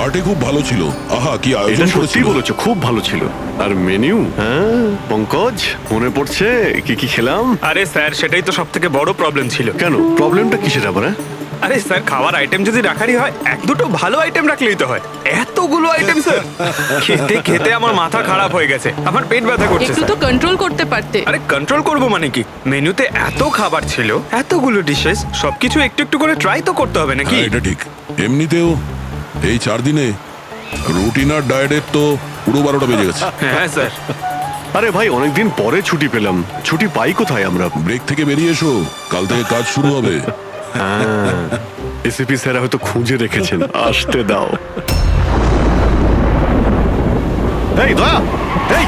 Party খুব ভালো ছিল। আহা, কি এটা আয়োজন সত্যি করেছিল। বলেছো, খুব ভালো ছিল। আর মেনু, হ্যাঁ পঙ্কজ, মনে পড়ছে কি কি খেলাম? আরে স্যার, সেটাই তো সব থেকে বড় প্রবলেম ছিল। কেন, প্রবলেমটা কিসের আবার? হ্যাঁ? আরে স্যার, খাওয়ার আইটেম যদি রাখারই হয়, এক দুটো ভালো আইটেম রাখলেই তো হয়। এতগুলো আইটেম স্যার, খেতে খেতে আমার মাথা খারাপ হয়ে গেছে, আমার পেট ব্যথা করছে একটু স্যার। তো কন্ট্রোল করতে পারতে। আরে কন্ট্রোল করবো মানে কি? মেনুতে এত খাবার ছিল, এতগুলো ডিশেস, সবকিছু একটু একটু করে ট্রাই তো করতে হবে নাকি? হ্যাঁ, এটা ঠিক। এমনিতেও এই 4 দিনে রুটিন আর ডায়েটের তো পুরো 12টা বেজে গেছে। হ্যাঁ স্যার। আরে ভাই, অনেকদিন পরে ছুটি পেলাম, ছুটি পাই কোথায় আমরা? ব্রেক থেকে বেরিয়ে এসো, কাল থেকে কাজ শুরু হবে। এসিপি স্যার হয়তো খুঁজে রেখেছেন, আসতে দাও। এই দয়া, এই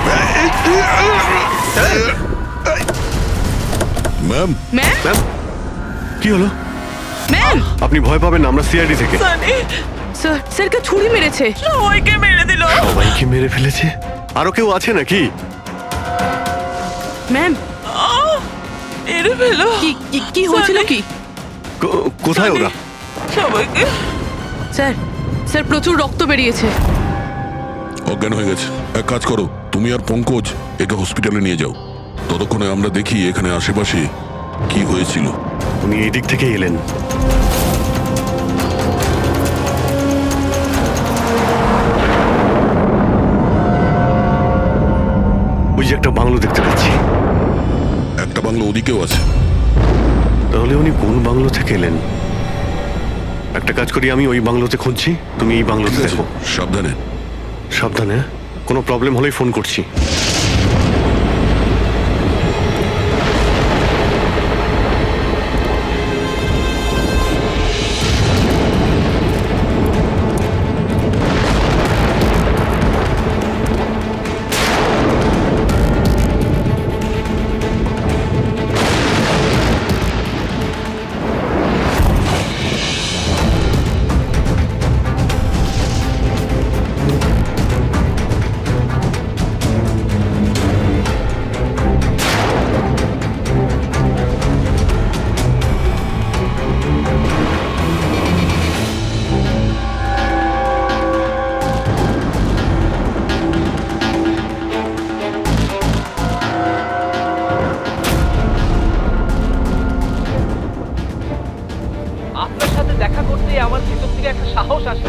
ম্যাম, ম্যাম, ম্যাম, কি হলো? ম্যাম, আপনি ভয় পাবেন না, আমরা সিআইডি থেকে। স্যার, স্যারকে ছুরি মেরেছে। সবাইকে মেরে দিল। সবাইকে মেরে ফেলেছে? আরো কেউ আছে নাকি? ম্যাম, মেরে ফেলো কি কি হয়েছিল কি? কোথায় ওরা? সবাইকে। স্যার, স্যার প্রচুর রক্ত বেরিয়েছে। অজ্ঞান হয়ে গেছে। এক কাজ করো, তুমি আর পঙ্কজ একে হসপিটালে নিয়ে যাও। ততক্ষণে আমরা দেখি এখানে আশেপাশে কি হয়েছিল। উনি এই দিক থেকে এলেন। ওই যে একটা বাংলো দেখতে পাচ্ছি। একটা বাংলো ওদিকেও আছে। তাহলে উনি কোন বাংলো থেকে এলেন? একটা কাজ করি, আমি ওই বাংলোতে খুঁজছি, তুমি এই বাংলোতে ঠিক আছে, দেখো। সাবধানে। সাবধানে, কোনো প্রবলেম হলেই ফোন করছি। আপনার সাথে দেখা করতেই আমার ভিতর থেকে একটা সাহস আসে।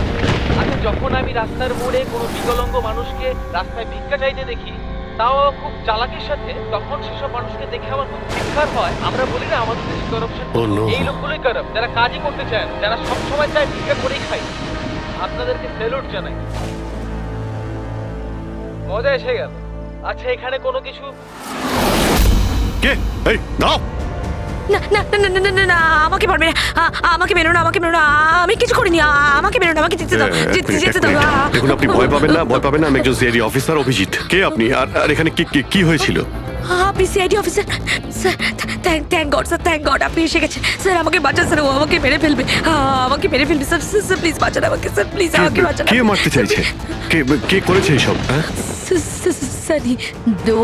আচ্ছা, যখন আমি রাস্তার মোড়ে কোনো বিকলাঙ্গ মানুষকে রাস্তায় ভিক্ষা চাইতে দেখি, তাও খুব চালাকির সাথে, তখন সেসব মানুষকে দেখে আমার খুব চিৎকার হয়। আমরা বলি না আমাদের দেশে করাপশন, Oh no! এই লোকগুলোই কারাপ, যারা কাজই করতে চায় না, যারা সবসময় চায় ভিক্ষা করেই খায়। আপনাদেরকে স্যালুট জানাই, মজা এসে গেল। আচ্ছা, এখানে কোনো কিছু কে? এই দাও। না না না না না না না, আমাকে পারবে না। আমাকে মেরো না, আমাকে মেরো না। আমি কিছু করিনি। আমাকে মেরো না, আমাকে যেতে দাও, যেতে দাও। দেখুন, আপনি ভয় পাবেন না, ভয় পাবেন না। আমি একজন সিআইডি অফিসার, অভিজিৎ। কে আপনি? আর এখানে কি হয়েছিল? আপনি CID officer? Sir, thank god sir, thank god আপনি এসে গেছেন। স্যার আমাকে বাঁচান স্যার, ও আমাকে মেরে ফেলবে, আমাকে মেরে ফেলবে স্যার। স্যার প্লিজ বাঁচান আমাকে স্যার, প্লিজ আমাকে বাঁচান। কে মারতে চাইছে? কে করেছে এইসব? সানি, ও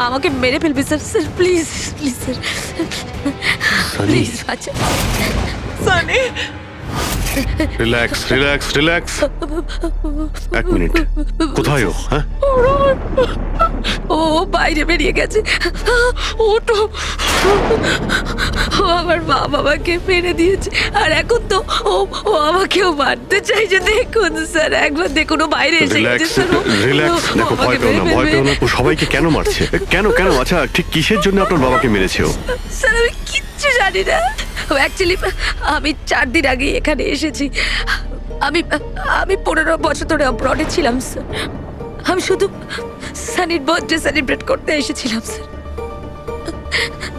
আমাকে মেরে ফেলবে sir. Sir please, please sir, please বাঁচান। Sunny, relax, relax, relax. এক মিনিট, কোথায় ও? হ্যাঁ, ও বাইরে বেরিয়ে গেছে। ওটো, ও আমার মা বাবাকে মেরে দিয়েছে, আর এখন তো ও আমাকেও মারতে চাইছে। দেখুন স্যার, একবার দেখুন, ও বাইরে এসে গেছে রিল্যাক্স, স্যার। রিল্যাক্স। দেখো, ভয় পেও না, ভয় পেও না। ও সবাইকে কেন মারছে? কেন? আচ্ছা, ঠিক কিসের জন্য আপনার বাবাকে মেরেছে ও? স্যার আমি কিচ্ছু জানি না। অ্যাকচুয়ালি আমি 4 দিন আগে এখানে এসেছি। আমি 15 বছর ধরে অব্রডে ছিলাম স্যার। আমি শুধু সানির বার্থডে সেলিব্রেট করতে এসেছিলাম স্যার।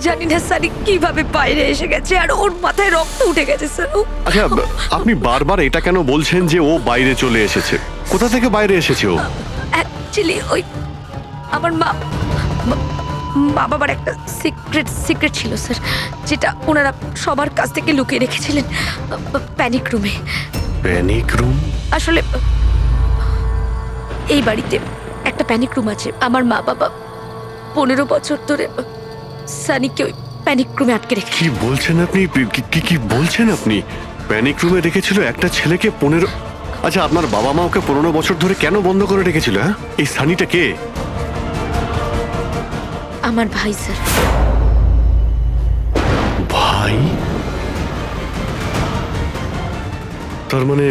জানি না সানি কিভাবে বাইরে এসে গেছে, আর ওর মাথায় রক্ত উঠে গেছে স্যার। আচ্ছা, আপনি বারবার এটা কেন বলছেন যে ও বাইরে চলে এসেছে? কোথা থেকে বাইরে এসেছে ও? অ্যাকচুয়ালি ওই আমার মা বাবার একটা সিক্রেট ছিল স্যার, যেটা ওনারা সবার কাছ থেকে লুকিয়ে রেখেছিলেন প্যানিক রুমে। Panic room? আসলে এই বাড়িতে একটা প্যানিক রুম আছে। আমার মা বাবা 15 বছর ধরে সানিকে ওই প্যানিক রুমে আটকে রেখে। কি বলছেন আপনি? কি বলছেন আপনি? প্যানিক রুমে রেখেছিল একটা ছেলেকে 15? আচ্ছা, আপনার বাবা মা ওকে 15 বছর ধরে কেন বন্ধ করে রেখেছিল? হ্যাঁ, এই সানিটা কে? আমার ভাই স্যার। ভাই? তার মানে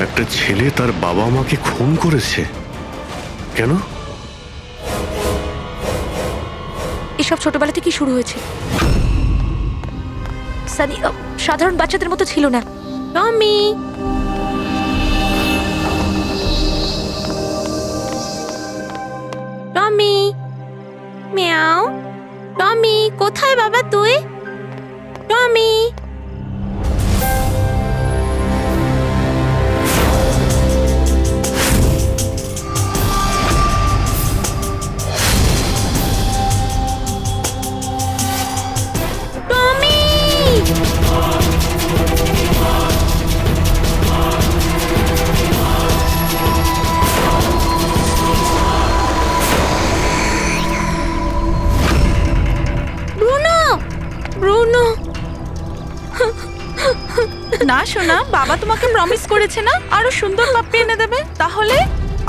একটা ছেলে তার বাবা মাকে খুন করেছে? কেন? এসব ছোটবেলা থেকেই শুরু হয়েছে। সানি সাধারণ বাচ্চাদের মতো ছিল না। টমি, টমি, মিয়াও। টমি, কোথায় বাবা তুই? টমি। টমি! ব্রুনো! ব্রুনো! না শোনা, বাবা তোমাকে প্রমিস করেছে না আরো সুন্দর পাপ্পি এনে দেবে। তাহলে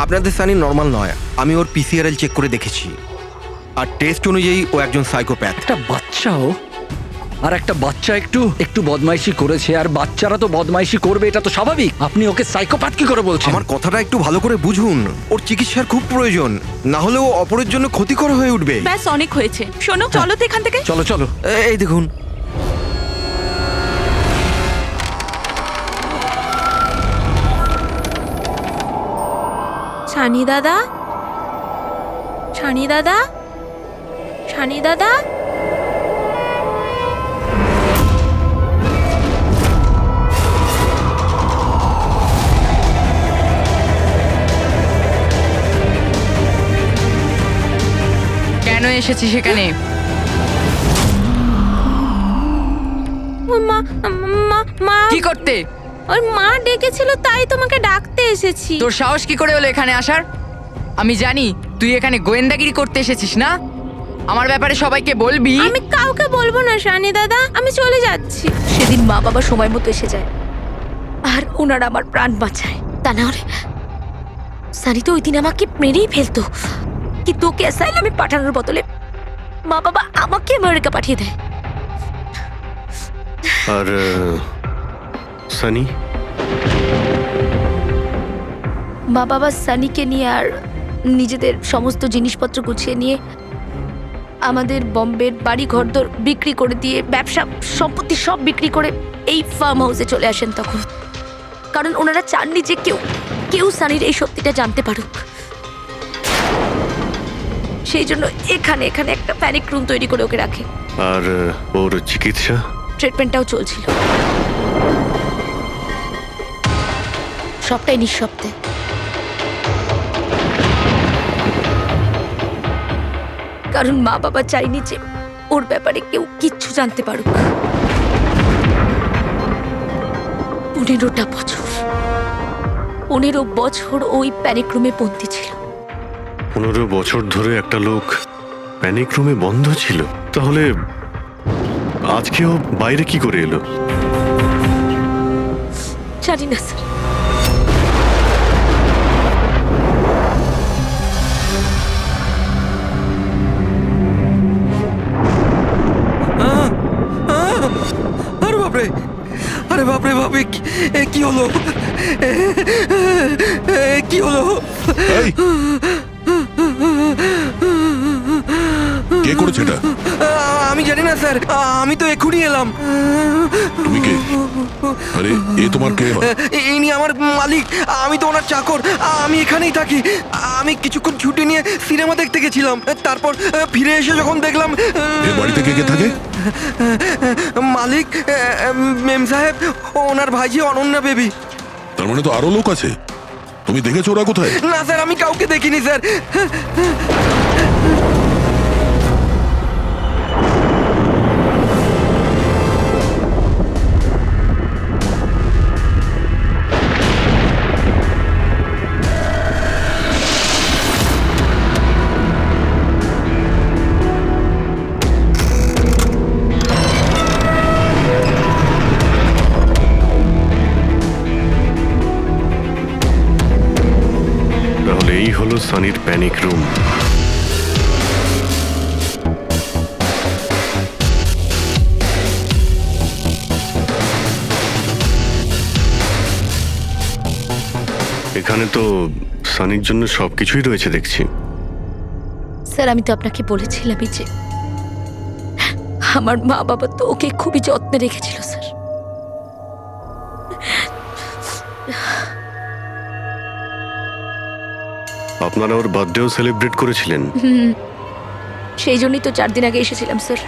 আপনাদের সানি নর্মাল নয়, আমি ওর পিসিআরএল চেক করে দেখেছি, আর টেস্ট অনুযায়ী ও একজন সাইকোপ্যাথ। একটা বাচ্চাও, আর একটা বাচ্চা একটু একটু বদমাইশি করেছে, আর বাচ্চারা তো বদমাইশি করবে, এটা তো স্বাভাবিক। আপনি ওকে সাইকোপ্যাথ কি করে বলছেন? আমার কথাটা একটু ভালো করে বুঝুন, ওর চিকিৎসার খুব প্রয়োজন, না হলে ও অপরের জন্য ক্ষতিকর হয়ে উঠবে। ব্যাস অনেক হয়েছে, শোনো চলো তো এখান থেকে। চলো চলো। এই দেখুন, ছানি দাদা, ছানি দাদা, ছানি দাদা। কেন এসেছি সেখানে? ওর মা, মা, মা, কি করতে? ওর মা ডেকেছিল তাই তোমাকে ডাকতে এসেছি। তোর সাহস কি করে হলো এখানে আসার? আমি জানি তুই এখানে গোয়েন্দাগিরি করতে এসেছিস না। আমার ব্যাপারে সবাইকে বলবি। আমি কাউকে বলবো না শানি দাদা, আমি চলে যাচ্ছি। সেদিন মা বাবা সময় মতো এসে যায় আর ওনারা আমার প্রাণ বাঁচায়। তা না হলে সানি তো ওই দিন আমাকে মেরেই ফেলতো, কিন্তু ওকে অ্যাসাইলামে পাঠানোর বদলে মা বাবা আমাকে আমেরিকা পাঠিয়ে দেয়। আর সানি? মা বাবা সানিকে নিয়ে আর নিজেদের সমস্ত জিনিসপত্র গুছিয়ে নিয়ে আমাদের বম্বের বাড়ি ঘরদোর বিক্রি করে দিয়ে, ব্যবসা সম্পত্তি সব বিক্রি করে এই ফার্ম হাউসে চলে আসেন তখন। কারণ ওনারা চাননি যে কেউ সানির এই সত্যিটা জানতে পারুক। সেই জন্য এখানে একটা প্যানিক রুম তৈরি করে ওকে রাখে। আর ওর চিকিৎসা? ট্রিটমেন্টটাও চলছিল, সবটাই নিঃশব্দে। কারণ মা বাবা চাইনি যে ওর ব্যাপারে কেউ কিচ্ছু জানতে পারুক। 15 বছর ওই প্যানিক রুমে বন্দি ছিল। 15 বছর ধরে একটা লোক প্যানিক রুমে বন্ধ ছিল, তাহলে আজকেও বাইরে কি করে এলো? জানি না স্যার। আরে বাপরে, আরে বাপরে বাপরে, কি হলো? কি হলো? এই, কে করেছে এটা? আমি জানি না স্যার, আমি তো এক্ষুনি এলাম। তুমি কে? আরে এ তোমার কে হয়? ইনি আমার মালিক, আমি তো ওনার চাকর। আমি এখানেই থাকি। আমি কিছুক্ষণ ছুটি নিয়ে সিনেমা দেখতে গেছিলাম, তারপর ফিরে এসে যখন দেখলাম এ বাড়িতে কে কে থাকে? মালিক, মেম সাহেব, ওনার ভাইজি অনন্যা বেবি। তার মানে তো আরো লোক আছে। তুমি দেখেছো ওরা কোথায়? না স্যার, আমি কাউকে দেখিনি স্যার। হলো সানির প্যানিক রুম। এখানে তো সানির জন্য সবকিছুই রয়েছে দেখছি। স্যার আমি তো আপনাকে বলেছিলামই যে আমার মা বাবা তো ওকে খুবই যত্নে রেখেছিল স্যার। আপনারা ওর বার্থডেও সেলিব্রেট করেছিলেন? সেই জন্যই তো 4 দিন আগে এসেছিলাম স্যার।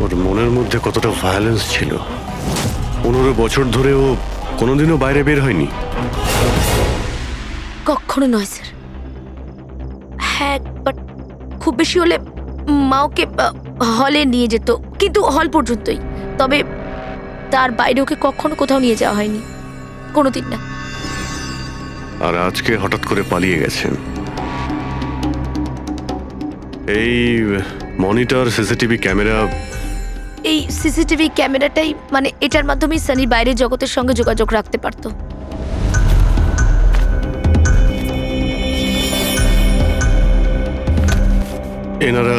ওর মনের মধ্যে কতটা ভায়োলেন্স ছিল। 15 বছর ধরে ও কোনোদিনও বাইরে বের হয়নি। কখনো নয় স্যার। হ্যাঁ বাট খুব বেশি হলে মা ওকে হলে নিয়ে যেত, কিন্তু হল পর্যন্তই। তবে তার বাইরে ওকে কখনো কোথাও নিয়ে যাওয়া হয়নি, কোনোদিন না। আর আজকে হঠাৎ করে পালিয়ে গেছেন। এই মনিটর, সিসিটিভি ক্যামেরা, এই সিসিটিভি ক্যামেরাটাই মানে এটার মাধ্যমেই সানি বাইরের জগতের সঙ্গে যোগাযোগ রাখতে পারতো। এনারা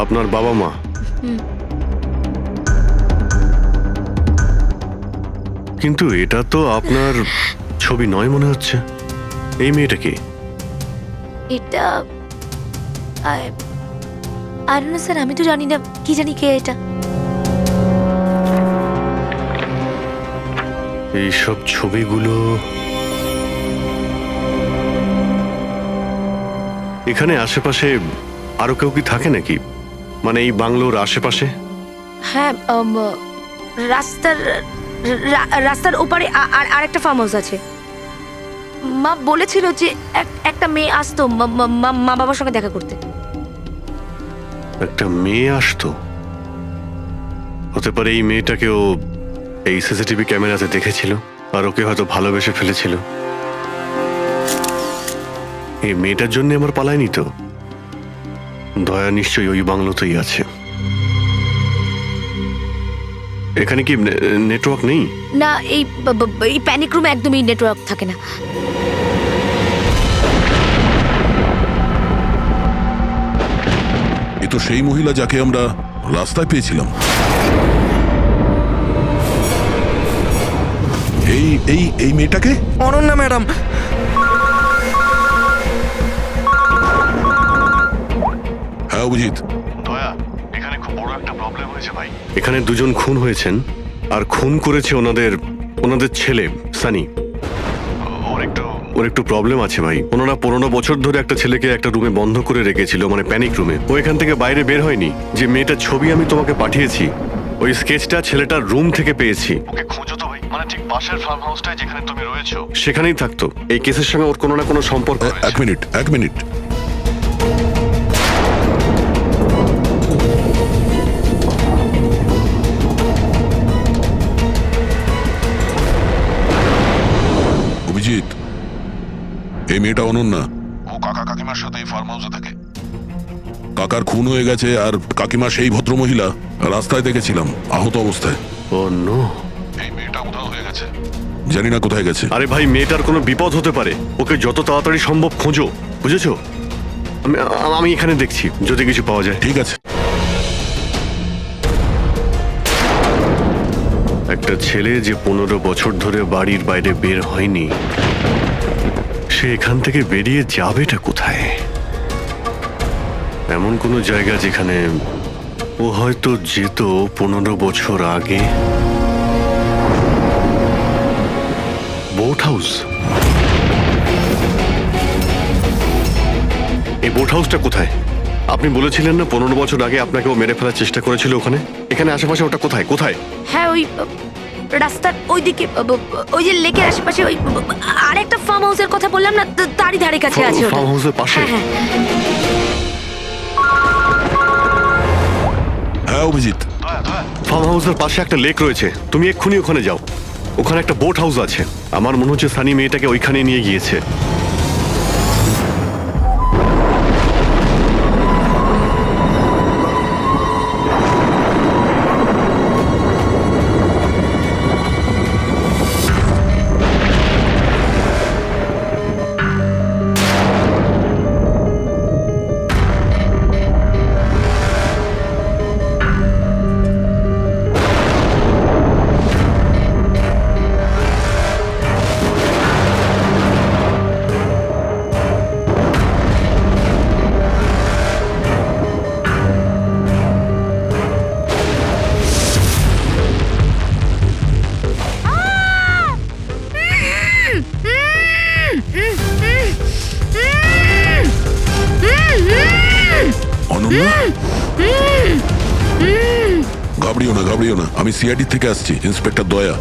আপনার বাবা মা? কিন্তু এটা তো আপনার ছবি নয় মনে হচ্ছে। এই মেয়েটা কি? এটা আর না স্যার, আমি তো জানি না, কি জানি কে এটা। এইসব ছবিগুলো এখানে আশেপাশে আরো কেউ কি থাকে নাকি? মানে এই বাংলোর আশেপাশে? হ্যাঁ রাস্তার ওপারে আর একটা ফার্ম হাউস আছে। মা বলেছিল যে একটা মেয়ে আসতো মা বাবার সঙ্গে দেখা করতে। একটা মেয়ে আসতো? হতে পারে এই মেয়েটাকেও এই সিসিটিভি ক্যামেরাতে দেখেছিল আর ওকে হয়তো ভালোবেসে ফেলেছিল। এই মেয়েটার জন্য আমার পালায়নি তো। দয়া নিশ্চয়ই ওই বাংলোতেই আছে। এখানে কি নেটওয়ার্ক নেই? না, এই প্যানিক রুমে একদমই নেটওয়ার্ক থাকে না। এ তো সেই মহিলা যাকে আমরা রাস্তায় পেয়েছিলাম। এই এই এই মেয়েটাকে? অনন্যা ম্যাডাম। হ্যাঁ অভিজিৎ। দয়া, এখানে খুব বড় একটা প্রবলেম হয়েছে ভাই। এখানে দুজন খুন হয়েছেন আর খুন করেছে ওনাদের ছেলে সানি। ওর একটু প্রবলেম আছে ভাই। ওনারা 15 বছর ধরে একটা ছেলেকে একটা রুমে বন্ধ করে রেখেছিল, মানে প্যানিক রুমে। ও এখান থেকে বাইরে বের হয়নি। যে মেয়েটার ছবি আমি তোমাকে পাঠিয়েছি, ওই স্কেচটা ছেলেটার রুম থেকে পেয়েছি। ওকে খোঁজো তো ভাই, মানে ঠিক পাশের ফার্ম হাউসটায় যেখানে তুমি রয়েছো সেখানেই থাকতো। এই কেসের সঙ্গে ওর কোনো না কোনো সম্পর্ক রয়েছে। এক মিনিট। অভিজিৎ, এই মেয়েটা অনন্যা। ও কাকা কাকিমার সাথে এই ফার্ম হাউসে থাকে। কাকার খুন হয়ে গেছে আর কাকিমা সেই ভদ্রমহিলা রাস্তায় দেখেছিলাম আহত অবস্থায়। ও নো, এই মেয়েটা উধাও হয়ে গেছে, জানি না কোথায় গেছে। আরে ভাই, মেয়েটার কোনো বিপদ হতে পারে। ওকে যত তাড়াতাড়ি সম্ভব খোঁজো, বুঝেছো? আমি এখানে দেখছি যদি কিছু পাওয়া যায়। ঠিক আছে। একটা ছেলে যে 15 বছর ধরে বাড়ির বাইরে বের হয়নি, সে এখান থেকে বেরিয়ে যাবেটা কোথায়? এমন কোনো জায়গা যেখানে ও হয়তো যেত 15 বছর আগে। Boat house. এই বোট হাউসটা কোথায়? আপনি বলেছিলেন না 15 বছর আগে আপনাকে ও মেরে ফেলার চেষ্টা করেছিল ওখানে? এখানে আশেপাশে ওটা কোথায় কোথায়? হ্যাঁ ওই রাস্তার ওইদিকে, ওই যে লেকের আশেপাশে, ওই আরেকটা ফার্ম হাউসের কথা বললাম না, তারই ধারে কাছে আছে ওটা। ফার্ম হাউসের পাশে? হ্যাঁ। হ্যাঁ অভিজিৎ, ফার্ম হাউসের পাশে একটা লেক রয়েছে। তুমি এক্ষুনি ওখানে যাও। ওখানে একটা বোট হাউস আছে। আমার মনে হচ্ছে সানি মেয়েটাকে ওইখানে নিয়ে গিয়েছে। ঘাবড়িও না আমি সিআইডি থেকে আসছি, ইন্সপেক্টর দয়া।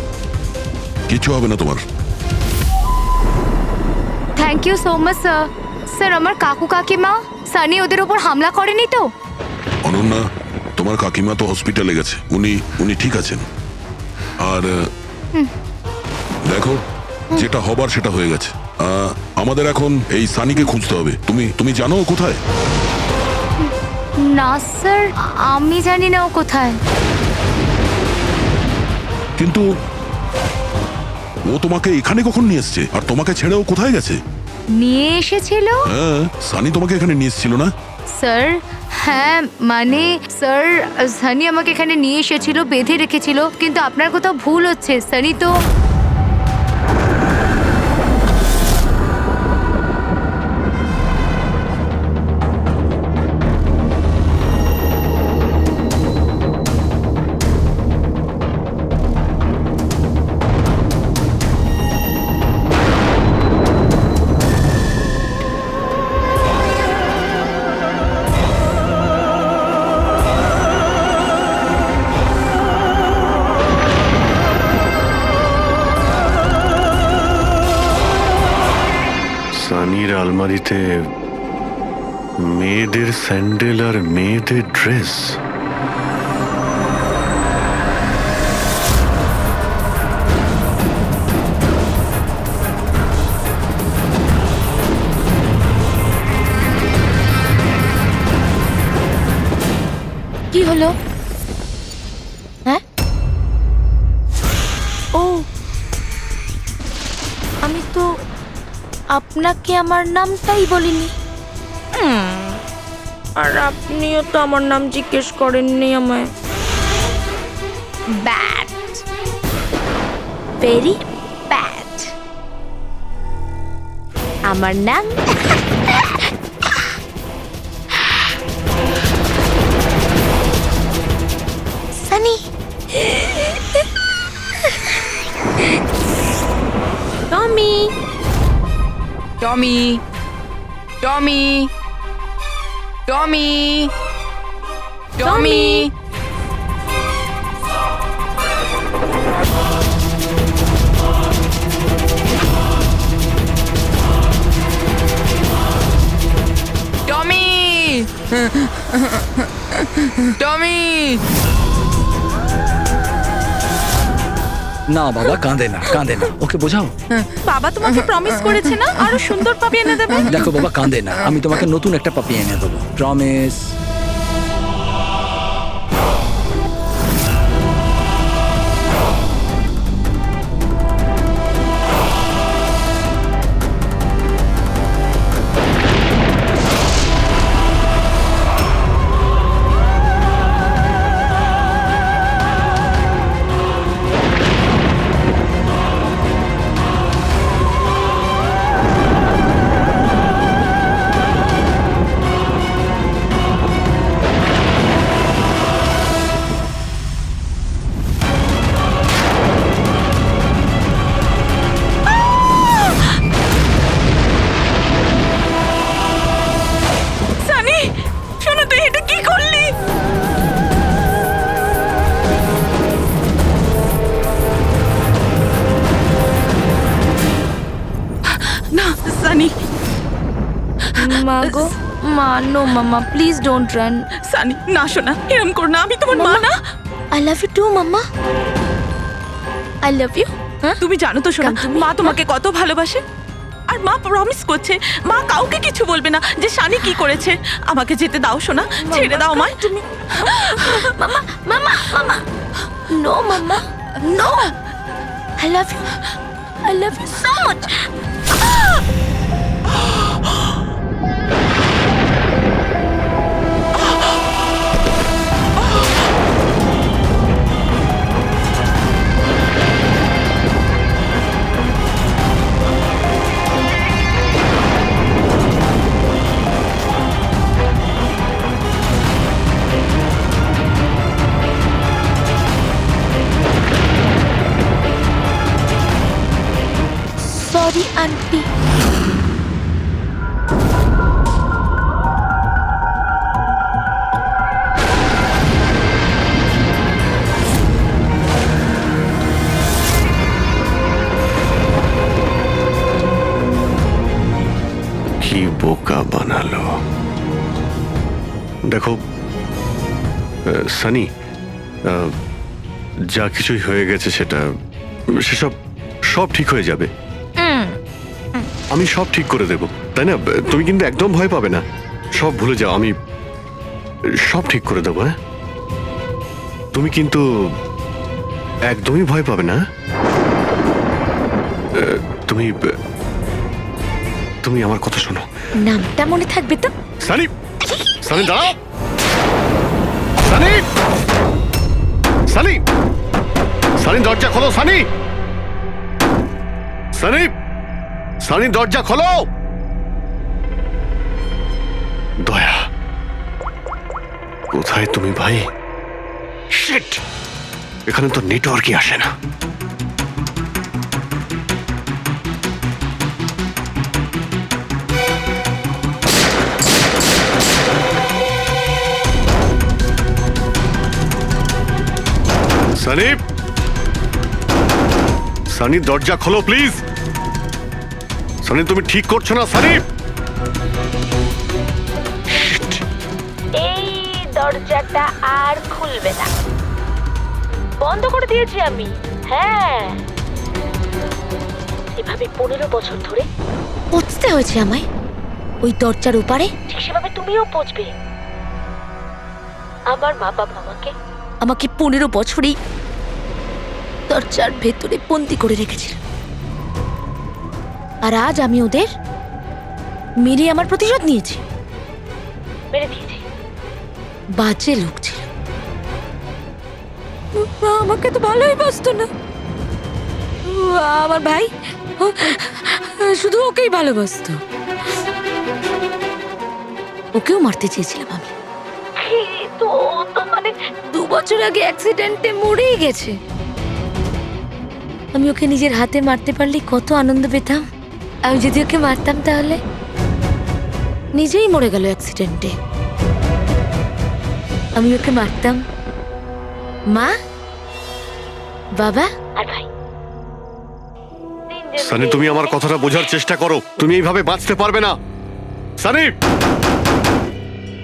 কিছু হবে না তোমার। Thank you so much sir. Sir আমার কাকু কাকিমা সানি ওদের উপর হামলা করেনি তো? অনন্যা, তোমার কাকিমা তো হসপিটালে গেছে, উনি ঠিক আছেন। আর দেখো, যেটা হবার সেটা হয়ে গেছে। আমাদের এখন এই সানিকে খুঁজতে হবে। তুমি জানো ও কোথায়? না স্যার, আমি জানি না ও কোথায়। কিন্তু ও তোমাকে এখানে কখন নিয়ে এসছে, আর তোমাকে ছেড়ে ও কোথায় গেছে? নিয়ে এসেছিল হ্যাঁ, সানি তোমাকে এখানে নিয়ে এসেছিল না? স্যার। হ্যাঁ মানে স্যার, সানি আমাকে এখানে নিয়ে এসেছিল, বেঁধে রেখেছিল, কিন্তু আপনার কোথাও ভুল হচ্ছে। সানি তো সানির আলমারিতে মেয়েদের স্যান্ডেল আর মেয়েদের ড্রেস। কি হলো? হ্যাঁ, ও আমি তো আপনাকে আমার নামটাই বলিনি। আর আপনিও তো আমার নাম জিজ্ঞেস করেননি আমায়। Bad, very bad. আমার নাম সানি। টমি, টমি, টমি, টমি, টমি। টমি, টমি। না বাবা, কাঁদে না। ওকে বোঝাও। বাবা তোমাকে প্রমিস করেছে না আরো সুন্দর পাপি এনে দেবে? দেখো বাবা, কাঁদে না। আমি তোমাকে নতুন একটা পাপি এনে দেবো, প্রমিস। সানি, শোনো, তুই এটা কি করলি? না সানি, মা গো, মা, নো মামা, প্লিজ ডোন্ট রান। সানি না, শোনা, এরম কর না। আমি তোমার মা না? I love you too mamma, I love you. তুমি জানো তো শোনা, মা তোমাকে কত ভালোবাসে। আর মা প্রমিস করছে মা কাউকে কিছু বলবে না যে সানি কি করেছে। আমাকে যেতে দাও শোনা, ছেড়ে দাও আমায়। তুমি মামা, মামা, মামা, no mamma, no, I love you so much. Sorry, auntie. বোকা বানালো। দেখো সানি, যা কিছুই হয়ে গেছে সেসব সব ঠিক হয়ে যাবে। আমি সব ঠিক করে দেব, তাই না? তুমি কিন্তু একদম ভয় পাবে না, সব ভুলে যাও, আমি সব ঠিক করে দেবো। হ্যাঁ, তুমি কিন্তু একদমই ভয় পাবে না। তুমি তুমি আমার কথা শোনো। নামটা মনে থাকবে তো? সানি, সানি দাঁড়াও। সানি, সানি, সানি দরজা খোলো। সানি, সানি, সানি দরজা খোলো। দয়া, কোথায় তুমি ভাই? শিট, এখানে তো নেটওয়ার্কই আসে না। সানি, সানি দরজা খোলো প্লিজ। সানি, তুমি ঠিক করছো না সানি। এই দরজাটা আর খুলবে না, বন্ধ করে দিয়েছি আমি। হ্যাঁ, এভাবে 15 বছর ধরে পচতে হয়েছে আমায় ওই দরজার উপারে, ঠিক সেভাবে তুমিও পচবে। আমার মা বাবা আমাকে 15 বছরই দরজার ভেতরে বন্দি করে রেখেছিল, আর আজ আমি ওদের মেরে আমার প্রতিশোধ নিয়েছি। মেরে দিয়েছি, বাজে লোক ছিল, আমাকে তো ভালোই বাসতো না। আমার ভাই শুধু ওকেই ভালোবাসতো, ওকেও মারতে চেয়েছিলাম আমি, তো মানে 2 বছর আগে অ্যাক্সিডেন্টে মরেই গেছে। আমি ওকে নিজের হাতে মারতে পারলে কত আনন্দ পেতাম। আমি যদি ওকে মারতাম তাহলে নিজেই মরে গেল অ্যাক্সিডেন্টে। আমি ওকে মারতাম, মা, বাবা আর ভাই। সানি, তুমি আমার কথাটা বোঝার চেষ্টা করো। তুমি এইভাবে বাঁচতে পারবে না সানি।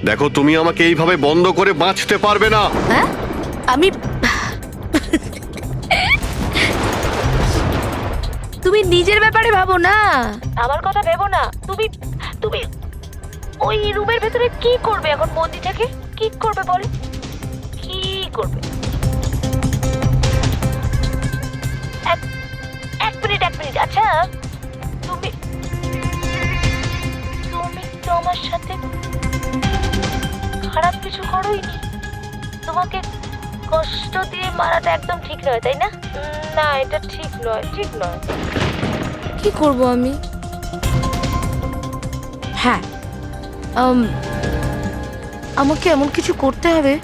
দেখো, তুমি আমাকে এইভাবে বন্ধ করে বাঁচতে পারবে না। হ্যাঁ, আমি তুমি নিজের ব্যাপারে ভাবো না, আমার কথা ভেবো না। তুমি তুমি ওই রুমের ভেতরে কি করবে এখন বন্দি থেকে? কি করবে বল, কি করবে? এক মিনিট। আচ্ছা, তুমি তো আমার সাথে খারাপ কিছু করোইনি। তোমাকে কষ্ট দিয়ে মারাটা একদম ঠিক নয়, তাই না? না, এটা ঠিক নয়। কি করব আমি? হ্যাঁ, আমাকে এমন কিছু করতে হবে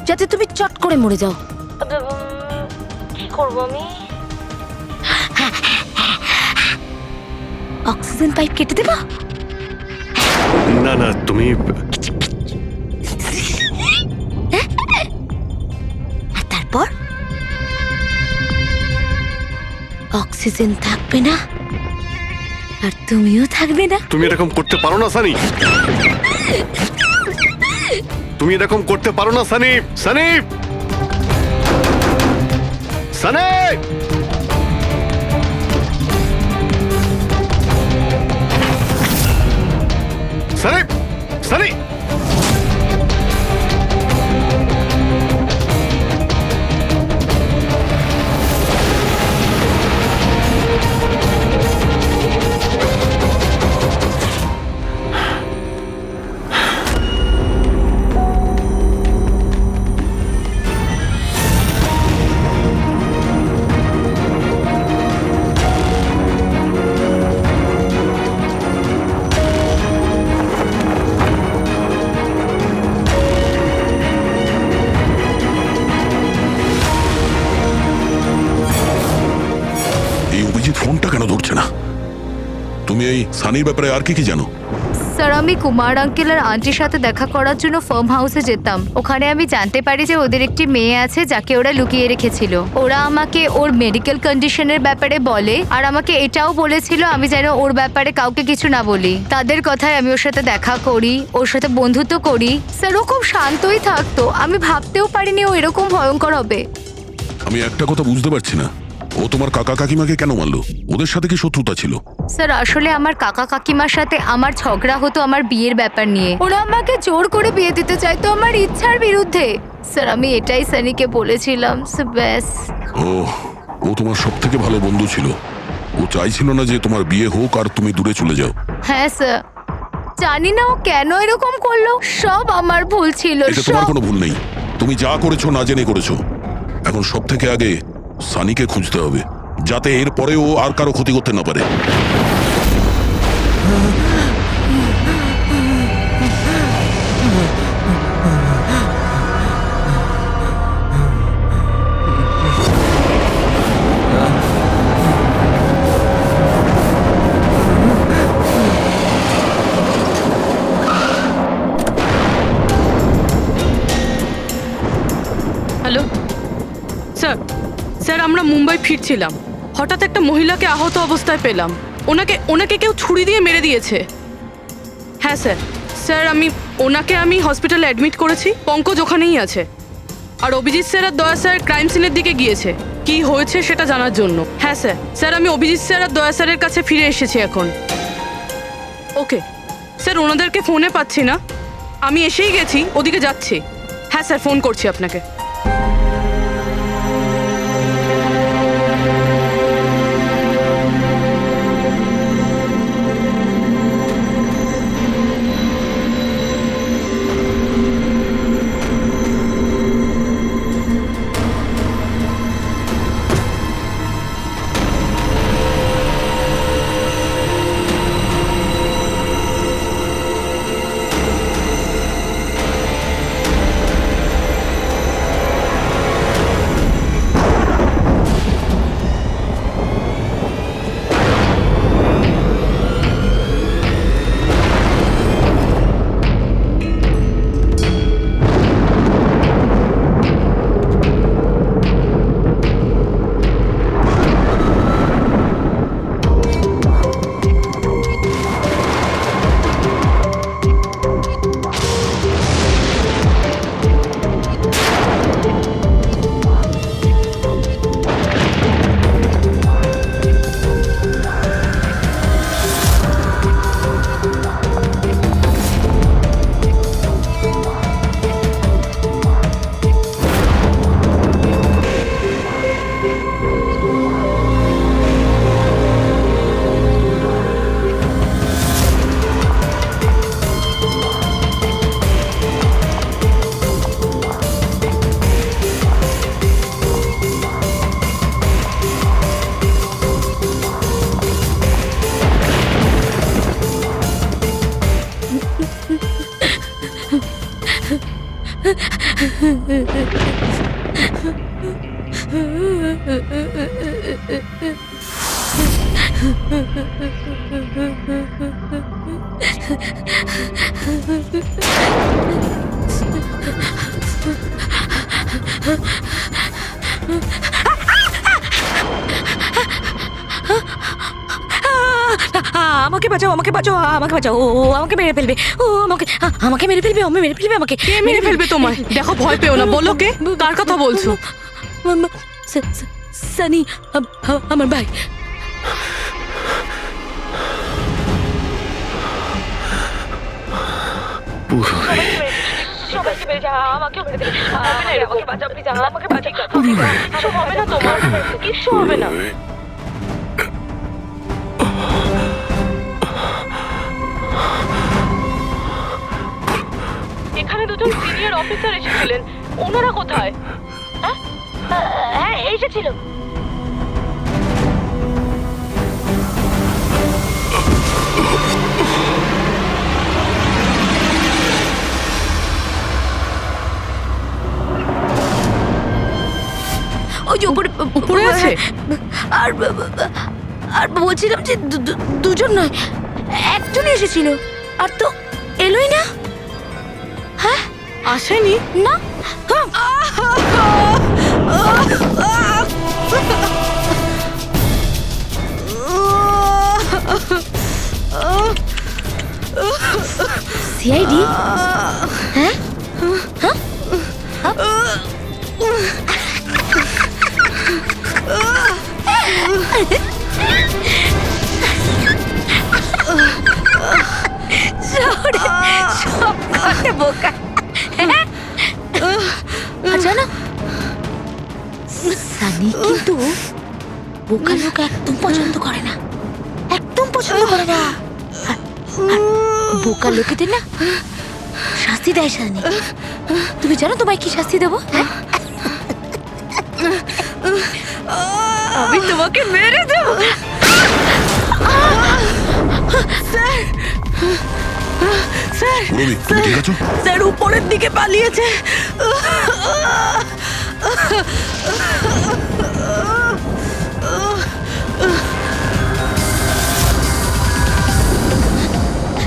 যাতে তুমি চট করে মরে যাও। কি করব আমি? অক্সিজেন পাইপ কেটে দেব? না না, তুমি আর তারপর অক্সিজেন থাকবে না, আর তুমিও থাকবে না। তুমি এরকম করতে পারো না সানি। তুমি এরকম করতে পারো না সানি। সানি, সানি, সানি, সানি। এই অভিজিৎ ফোনটা কেন ধরছে না? তুমি এই সানির ব্যাপারে আর কি জানো? স্যার আমি কুমার আঙ্কেল আর আন্টির সাথে দেখা করার জন্য ফার্ম হাউসে যেতাম। ওখানে আমি জানতে পারি যে ওদের একটি মেয়ে আছে যাকে ওরা লুকিয়ে রেখেছিল। ওরা আমাকে ওর মেডিকেল কন্ডিশনের ব্যাপারে বলে আর আমাকে এটাও বলেছিল আমি যেন ওর ব্যাপারে কাউকে কিছু না বলি। তাদের কথায় আমি ওর সাথে দেখা করি, ওর সাথে বন্ধুত্ব করি। স্যার ও খুব শান্তই থাকতো, আমি ভাবতেও পারিনি ও এরকম ভয়ঙ্কর হবে। আমি একটা কথা বুঝতে পারছি না, ও তোমার কাকা কাকিমাকে কেন মারলো? ওদের সাথে কি শত্রুতা ছিল? স্যার আসলে আমার কাকা কাকিমার সাথে আমার ঝগড়া হতো আমার বিয়ের ব্যাপার নিয়ে। ওরা আমাকে জোর করে বিয়ে দিতে চাইতো আমার ইচ্ছার বিরুদ্ধে। স্যার আমি এটাই সানিকে বলেছিলাম। ব্যাস। ও তোমার সব থেকে ভালো বন্ধু ছিল। ও চাইছিল না যে তোমার বিয়ে হোক আর তুমি দূরে চলে যাও। হ্যাঁ স্যার, জানি না ও কেন এরকম করলো। সব আমার ভুল ছিল। এটা তোমার কোনো ভুল নেই, তুমি যা করেছো না জেনে করেছো। এখন সব থেকে আগে সানিকে খুঁজতে হবে, যাতে এর পরে ও আর কারো ক্ষতি করতে না পারে। হ্যালো স্যার, স্যার আমরা মুম্বাই ফিরছিলাম, হঠাৎ একটা মহিলাকে আহত অবস্থায় পেলাম। ওনাকে কেউ ছুরি দিয়ে মেরে দিয়েছে। হ্যাঁ স্যার, স্যার ওনাকে আমি হসপিটালে অ্যাডমিট করেছি। পঙ্কজ ওখানেই আছে। আর অভিজিৎ স্যার আর দয়া স্যার ক্রাইম সিনের দিকে গিয়েছে কি হয়েছে সেটা জানার জন্য। হ্যাঁ স্যার, স্যার আমি অভিজিৎ স্যার আর দয়া স্যারের কাছে ফিরে এসেছি এখন। ওকে স্যার, ওনাদেরকে ফোনে পাচ্ছি না, আমি এসেই গেছি, ওদিকে যাচ্ছি। হ্যাঁ স্যার, ফোন করছি আপনাকে। আমাকে বাঁচাও, আমাকে বাঁচাও, আমাকে বাঁচাও। ও আমাকে মেরে ফেলবে, ও আমাকে মেরে ফেলবে, মেরে ফেলবে আমাকে। কে মেরে ফেলবে তোমায়? দেখো, ভয় পেও না, বলো কে, কার কথা বলছো? সানি, আমার ভাই। সবাইকে মেরে যা, আমাকেও মেরে দেবে। আমাকে বাঁচাও প্লিজ, আমাকে বাঁচাও। কিছু হবে না তোমার, কিছু হবে না। এখানে দুজন সিনিয়র অফিসার এসেছিলেন, ওনারা কোথায়? হ্যাঁ এসেছিল। ওই যে উপরে উপরে আছে। আর বলছিলাম যে দুজন নয়, একজনই এসেছিল। আর তো এলোই না। হ্যাঁ আসেনি? না। সিআইডি? হ্যাঁ শহরে সব কটা বোকা। জানো সানি কিন্তু বোকা লোক একদম পছন্দ করে না, একদম পছন্দ করে না। আর বোকা লোকেদের না শাস্তি দেয় সানি। তুমি জানো তোমায় কি শাস্তি দেবো? আমি তোমাকে মেরে দেবো। স্যার রবি, তুমি ঠিক আছো? স্যার উপরের দিকে পালিয়েছে।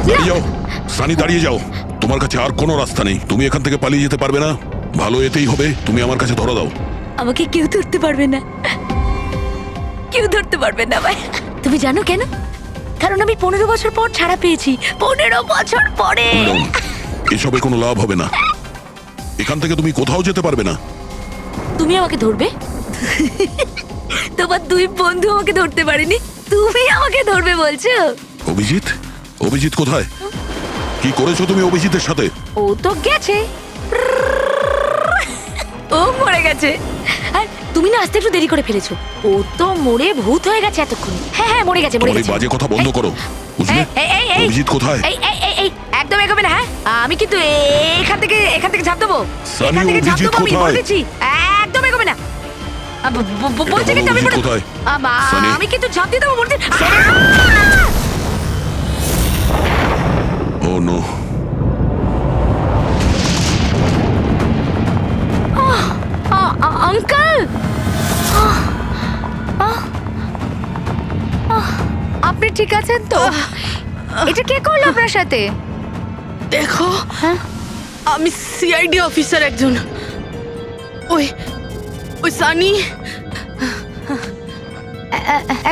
দাঁড়িয়ে যাও সানি, দাঁড়িয়ে যাও। তোমার কাছে আর কোনো রাস্তা নেই, তুমি এখান থেকে পালিয়ে যেতে পারবে না। ভালো এতেই হবে, তুমি আমার কাছে ধরা দাও। আমাকে কেউ ধরতে পারবে না, কেউ ধরতে পারবে না ভাই। তুমি জানো কেন? কারণ আমি 15 বছর পর ছাড়া পেয়েছি। 15 বছর পরে। এসবে কোনো লাভ হবে না, এখান থেকে তুমি কোথাও যেতে পারবে না। তুমি আমাকে ধরবে? তোমার দুই বন্ধু আমাকে ধরতে পারেনি, তুমি আমাকে ধরবে বলছো? অভিজিৎ, অভিজিৎ কোথায়? কি করেছো তুমি অভিজিতের সাথে? ও তো গেছে, ও মরে গেছে। আর তুমি না আসতে একটু দেরি করে ফেলেছো। ও তো মরে ভূত হয়ে গেছে এতক্ষণ। হ্যাঁ হ্যাঁ মরে গেছে, মরে তোমার এই গেছে। বাজে কথা বন্ধ করো, বুঝলে? অভিজিৎ কোথায়? এই এই এই এই একদম এগোবে না। হ্যাঁ আমি কিন্তু এখান থেকে ঝাঁপ দেবো, সানি, এখান থেকে ঝাঁপ অভিজিৎ দেবো। আমি কোথায়? বলেছি একদম এগোবে না। বলছি কিন্তু আমি অভিজিৎ কোথায়? সানি? আমি কিন্তু ঝাঁপ দিয়ে দেবো বলছি। ও নো, আঙ্কেল, আপনি ঠিক আছেন তো? এটা কে করলো আপনার সাথে? দেখো, আমি সিআইডি অফিসার একজন। ওই ওই সানি।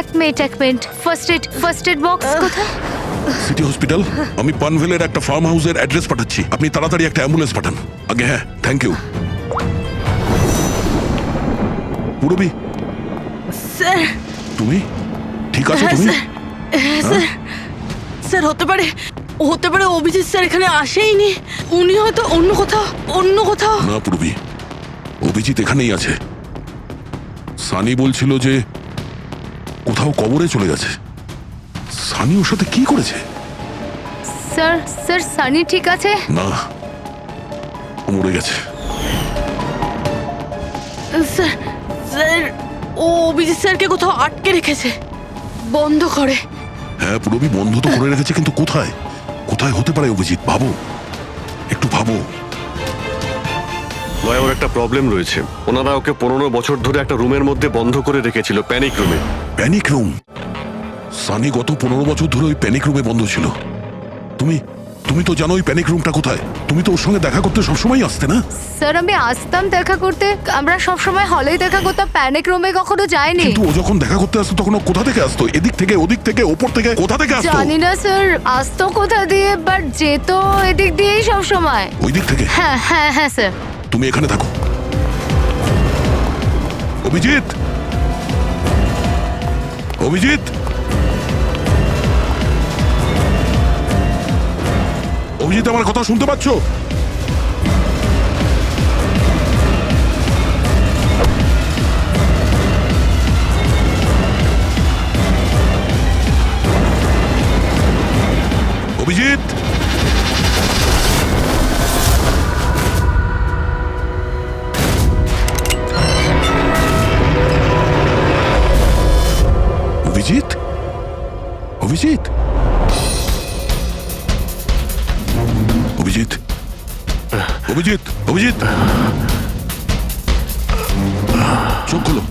এক মিনিট। ফার্স্ট এড বক্স কোথায়? City hospital. আমি পানভেলের একটা ফার্ম হাউসের অ্যাড্রেস পাঠাচ্ছি, আপনি তাড়াতাড়ি একটা অ্যাম্বুলেন্স পাঠান আগে। হ্যাঁ, থ্যাংক ইউ। পুরবি, স্যার তুমি ঠিক আছো? হ্যাঁ তুমি স্যার, হ্যাঁ স্যার। স্যার হতে পারে অভিজিৎ স্যার এখানে আসেইনি। উনি হয়তো অন্য কোথাও। না পুরবি, অভিজিৎ এখানেই আছে। সানি বলছিল যে কোথাও কবরে চলে গেছে। সানি ওর সাথে কি করেছে? স্যার সানি ঠিক আছে? না, ও মরে গেছে। স্যার ও অভিজিৎ স্যারকে কোথাও আটকে রেখেছে, বন্ধ করে। হ্যাঁ পুরবি, বন্ধ তো করে রেখেছে, কিন্তু কোথায়? কোথায় হতে পারে অভিজিৎ? ভাবো, একটু ভাবো। লয়া, ওর একটা প্রবলেম রয়েছে। ওনারা ওকে 15 বছর ধরে একটা রুমের মধ্যে বন্ধ করে রেখেছিল, প্যানিক রুমে। Panic room? সানি গত 15 বছর ধরে ওই প্যানিক রুমে বন্ধ ছিল। তুমি তো জানো ওই প্যানিক রুমটা কোথায়। তুমি তো ওর সঙ্গে দেখা করতে সবসময় আসতে না? স্যার আমি আসতাম দেখা করতে, আমরা সবসময় হলেই দেখা করতাম, প্যানিক রুমে কখনো যাইনি। কিন্তু ও যখন দেখা করতে আসতো তখন ও কোথা থেকে আসতো? এদিক থেকে, ওদিক থেকে, ওপর থেকে, কোথা থেকে আসতো? জানি না স্যার, আসতো কোথা দিয়ে, বাট যেত এদিক দিয়েই সব সময়। ওই দিক থেকে? হ্যাঁ স্যার। তুমি এখানে থাকো। অভিজিৎ, অভিজিৎ, অভিজিৎ, আমার কথা শুনতে পাচ্ছ? অভিজিৎ, অভিজিৎ, অভিজিৎ, অভিজিৎ, অভিজিৎ, অভিজিৎ, চোখ খোলো,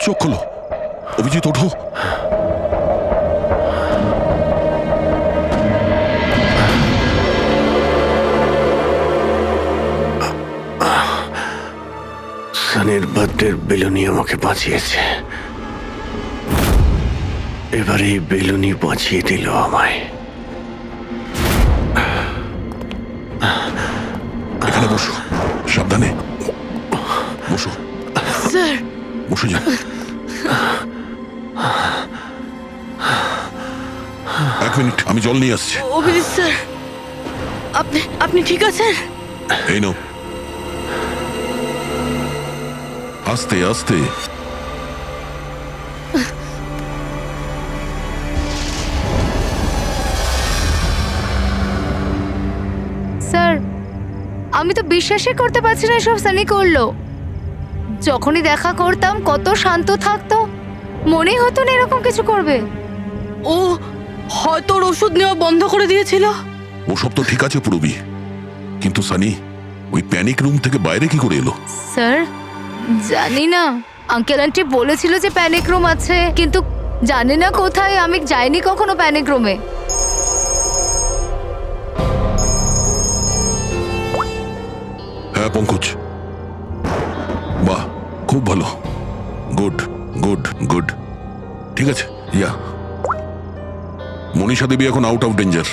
চোখ খোলো। অভিজিৎ ওঠো, নির্বাদের বেলুনি আমাকে বাঁচিয়েছে, এবার এই বেলুনি বাঁচিয়ে দিল আমায়। এখানে বসো, সাবধানে বসো, স্যার বসে যান। এক মিনিট, আমি জল নিয়ে আসছি। অভিজিৎ স্যার, আপনি ঠিক আছেন? এই নাও, আস্তে আস্তে। স্যার, আমি তো বিশ্বাসই করতে পারছি না সব সানি করলো। যখনই দেখা করতাম কত শান্ত থাকতো, মনেই হতো না এরকম কিছু করবে। ও হয়তো ওর ওষুধ নেওয়া বন্ধ করে দিয়েছিল। ওসব তো ঠিক আছে পুরবি, কিন্তু সানি ওই প্যানিক রুম থেকে বাইরে কি করে এলো? স্যার, জানি না। আঙ্কেল আন্টি বলেছিল যে প্যানিক রুম আছে, কিন্তু জানি না কোথায়। আমি যাইনি কখনো প্যানিক রুমে। হ্যাঁ পঙ্কজ, বাহ, খুব ভালো, গুড গুড গুড। ঠিক আছে, ইয়া, মনীষা দেবী এখন out of danger,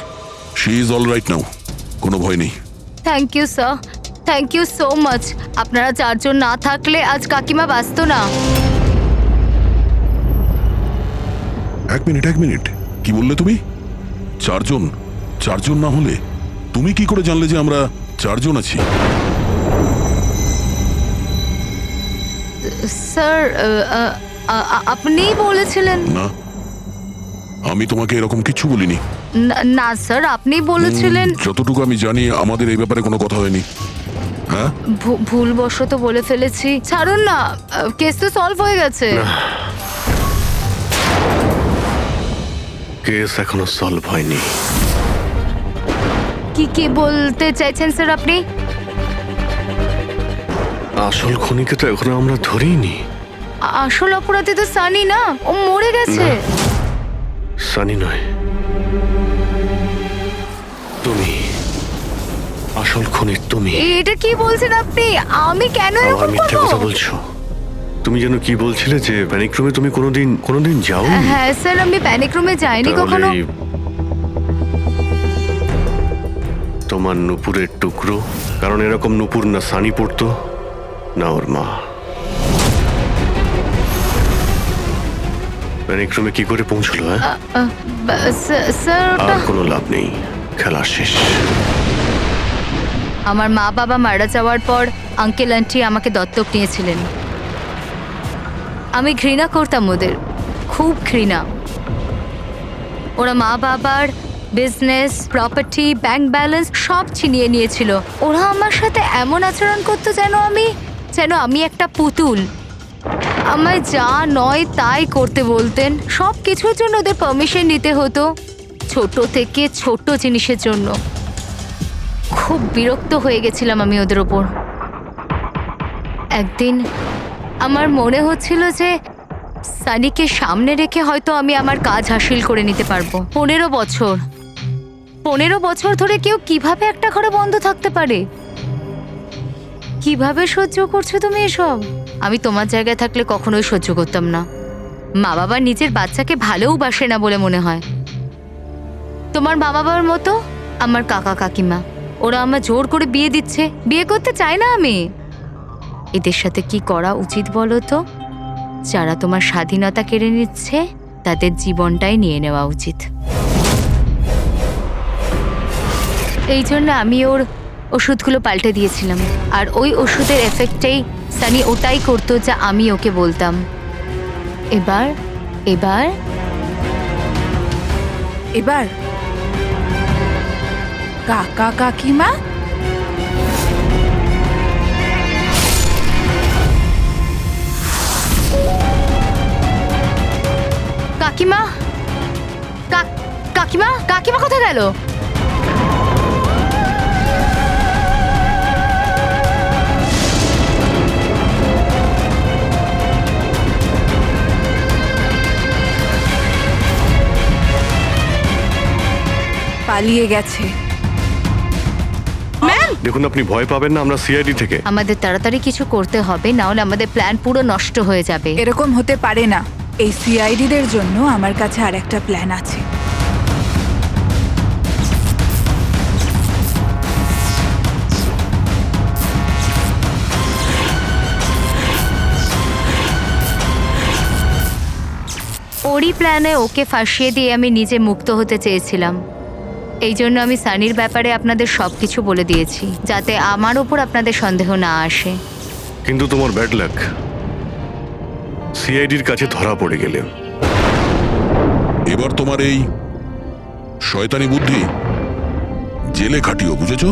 she is all right now, কোনো ভয় নেই। Thank you sir, thank you so much. আপনারা চারজন না থাকলে আজ কাকিমা বাঁচতো না। এক মিনিট, কি বললে তুমি? চারজন? চারজন না হলে তুমি কি করে জানলে যে আমরা চারজন আছি? স্যার, আপনিই বলেছিলেন। না, আমি তোমাকে এরকম কিছু বলিনি। না স্যার, আপনি বলেছিলেন। যতটুকু আমি জানি আমাদের এই ব্যাপারে কোনো কথা হয়নি। হ্যাঁ, ভুলবশত বলে ফেলেছি, ছাড়ুন না, কেস তো সলভ হয়ে গেছে। কেস এখনো সলভ হয়নি। কি বলতে চাইছেন স্যার আপনি? আসল খুনিকে তো এখনো আমরা ধরিনি। আসল অপরাধী তো সানি না, ও মরে গেছে। সানি নয়, তুমি আসল খুনি। তুমি এটা কি বলছেন আপনি? আমি কেন আবার এরকম মিথ্যে করব? কথা বলছো। তুমি যেন কি বলছিলে যে প্যানিক রুমে তুমি কোনোদিন যাও? হ্যাঁ স্যার, আমি প্যানিক রুমে যাইনি কখনো। তোমার নুপুরের টুকরো, কারণ এরকম নুপুর না সানি পড়তো না ওর মা। প্যানিক রুমে কি করে পৌঁছলো? স্যার, আর কোনো লাভ নেই, খেলা শেষ। আমার মা বাবা মারা যাওয়ার পর আঙ্কেল আন্টি আমাকে দত্তক নিয়েছিলেন। আমি ঘৃণা করতাম ওদের, খুব ঘৃণা। ওরা মা বাবার বিজনেস, প্রপার্টি, ব্যাংক ব্যালেন্স সব ছিনিয়ে নিয়েছিল। ওরা আমার সাথে এমন আচরণ করতো যেন আমি একটা পুতুল। আমায় যা নয় তাই করতে বলতেন। সব কিছুর জন্য ওদের পারমিশন নিতে হতো, ছোট থেকে ছোট জিনিসের জন্য। খুব বিরক্ত হয়ে গেছিলাম আমি ওদের ওপর। একদিন আমার মনে হচ্ছিল যে সানিকে সামনে রেখে হয়তো আমি আমার কাজ হাসিল করে নিতে পারবো। 15 বছর ধরে কেউ কিভাবে একটা ঘরে বন্ধ থাকতে পারে? কিভাবে সহ্য করছো তুমি এসব? আমি তোমার জায়গায় থাকলে কখনোই সহ্য করতাম না। মা বাবা নিজের বাচ্চাকে ভালোবাসে না বলে মনে হয়। তোমার মা বাবার মতো আমার কাকা কাকিমা, ওরা আমার জোর করে বিয়ে দিচ্ছে। বিয়ে করতে চাই না আমি। এদের সাথে কি করা উচিত বলো তো? যারা তোমার স্বাধীনতা কেড়ে নিচ্ছে তাদের জীবনটাই নিয়ে নেওয়া উচিত। এই জন্য আমি ওর ওষুধগুলো পাল্টে দিয়েছিলাম। আর ওই ওষুধের এফেক্টেই সানি ওটাই করতো যা আমি ওকে বলতাম। এবার এবার এবার কাকা কাকিমা কাকিমা, কাকিমা, কাকিমা কোথায় গেল? পালিয়ে গেছে। ম্যাম দেখুন, আপনি ভয় পাবেন না, আমরা সিআইডি থেকে। আমাদের তাড়াতাড়ি কিছু করতে হবে, না হলে আমাদের প্ল্যান পুরো নষ্ট হয়ে যাবে। এরকম হতে পারে না। এই সিআইডিদের জন্য আমার কাছে আর একটা প্ল্যান আছে। ওরই প্ল্যানে ওকে ফাঁসিয়ে দিয়ে আমি নিজে মুক্ত হতে চেয়েছিলাম। এই জন্য আমি সানির ব্যাপারে আপনাদের সবকিছু বলে দিয়েছি, যাতে আমার ওপর আপনাদের সন্দেহ না আসে। কিন্তু তোমার ব্যাড লাক, সিআইডির কাছে ধরা পড়ে গেলে। এবার তোমার এই শয়তানি বুদ্ধি জেলে খাটিও, বুঝেছো?